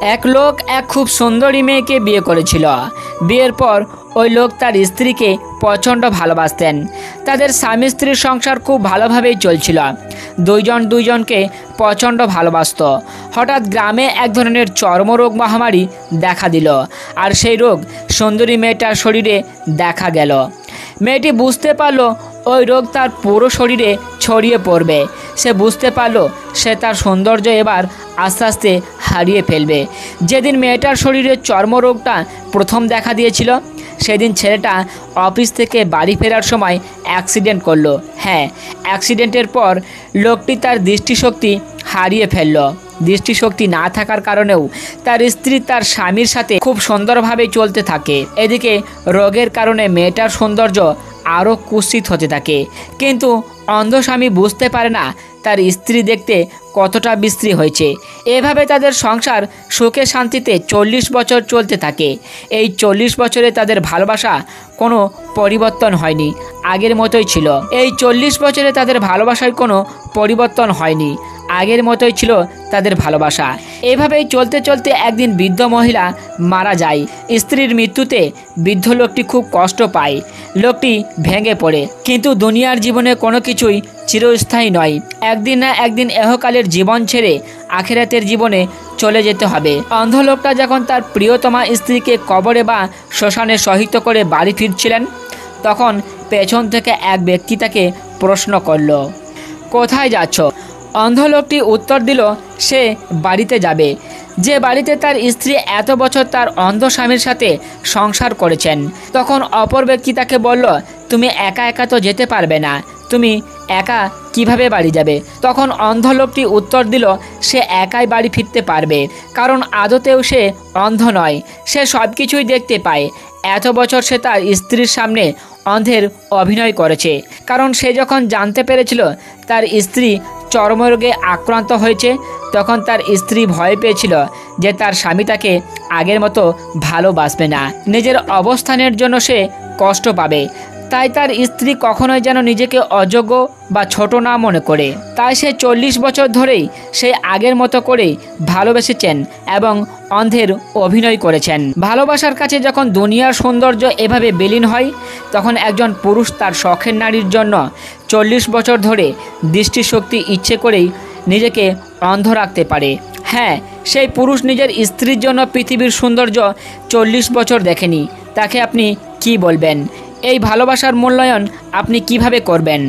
এক লোক এক খুব সুন্দরী মেয়েকে বিয়ে করেছিল। বিয়ের পর ওই লোক তার স্ত্রীকে প্রচণ্ড ভালোবাসতেন। তাদের স্বামী স্ত্রীর সংসার খুব ভালোভাবেই চলছিল। দুইজনকে প্রচণ্ড ভালোবাসত। হঠাৎ গ্রামে এক ধরনের চর্মরোগ মহামারী দেখা দিল, আর সেই রোগ সুন্দরী মেয়েটার শরীরে দেখা গেল। মেয়েটি বুঝতে পারল ওই রোগ তার পুরো শরীরে ছড়িয়ে পড়বে। সে বুঝতে পারল সে তার সৌন্দর্য এবার আস্তে আস্তে হারিয়ে ফেলবে। যেদিন মেয়েটার শরীরে চর্মরোগটা প্রথম দেখা দিয়েছিল, সেদিন ছেলেটা অফিস থেকে বাড়ি ফেরার সময় অ্যাক্সিডেন্ট করলো। হ্যাঁ, অ্যাক্সিডেন্টের পর লোকটি তার দৃষ্টিশক্তি হারিয়ে ফেলল। দৃষ্টিশক্তি না থাকার কারণেও তার স্ত্রী তার স্বামীর সাথে খুব সুন্দরভাবে চলতে থাকে। এদিকে রোগের কারণে মেয়েটার সৌন্দর্য আরও কুৎসিত হতে থাকে। কিন্তু অন্ধ স্বামী বুঝতে পারে না তার স্ত্রী দেখতে কতটা বিশ্রী হয়েছে। এভাবে তাদের সংসার সুখে শান্তিতে 40 বছর চলতে থাকে। এই 40 বছরে তাদের ভালোবাসা কোনো পরিবর্তন হয়নি, আগের মতোই ছিল। এই 40 বছরে তাদের ভালোবাসায় কোনো পরিবর্তন হয়নি, আগের মতোই ছিল তাদের ভালোবাসা। এভাবেই চলতে চলতে একদিন বৃদ্ধ মহিলা মারা যায়। স্ত্রীর মৃত্যুতে বৃদ্ধ লোকটি খুব কষ্ট পায়। লোকটি ভেঙে পড়ে। কিন্তু দুনিয়ার জীবনে কোনো কিছুই চিরস্থায়ী নয়। একদিন না একদিন এহকালের জীবন ছেড়ে আখিরাতের জীবনে চলে যেতে হবে। অন্ধ লোকটা যখন তার প্রিয়তমা স্ত্রীকে কবরে বা শ্মশানে সহিত করে বাড়ি ফিরছিলেন, তখন পেছন থেকে এক ব্যক্তি তাকে প্রশ্ন করল, কোথায় যাচ্ছ? অন্ধ লোকটি উত্তর দিল সে বাড়িতে যাবে, যে বাড়িতে তার স্ত্রী এত বছর তার অন্ধ স্বামীর সাথে সংসার করেছেন। তখন অপর ব্যক্তি তাকে বলল, তুমি একা একা তো যেতে পারবে না, তুমি একা কিভাবে বাড়ি যাবে? তখন অন্ধ লোকটি উত্তর দিল সে একাই বাড়ি ফিরতে পারবে, কারণ আদতেও সে অন্ধ নয়, সে সব কিছুই দেখতে পায়। এত বছর সে তার স্ত্রীর সামনে অন্ধের অভিনয় করেছে, কারণ সে যখন জানতে পেরেছিল তার স্ত্রী চর্মরোগে আক্রান্ত হয়েছে, তখন তার স্ত্রী ভয় পেয়েছিল যে তার স্বামী তাকে আগের মতো ভালোবাসবে না, নিজের অবস্থানের জন্য সে কষ্ট পাবে। তাই তার স্ত্রী কখনোই যেন নিজেকে অযোগ্য বা ছোট না মনে করে। তাই সে 40 বছর ধরেই সে আগের মতো করেই ভালোবেসেছেন এবং অন্ধের অভিনয় করেছেন। ভালোবাসার কাছে যখন দুনিয়ার সৌন্দর্য এভাবে বিলীন হয়, তখন একজন পুরুষ তার শখের নারীর জন্য 40 বছর ধরে দৃষ্টিশক্তি ইচ্ছে করেই নিজেকে অন্ধ রাখতে পারে। হ্যাঁ, সেই পুরুষ নিজের স্ত্রীর জন্য পৃথিবীর সৌন্দর্য 40 বছর দেখেনি। তাকে আপনি কি বলবেন? এই ভালোবাসার মূল্যায়ন আপনি কিভাবে করবেন?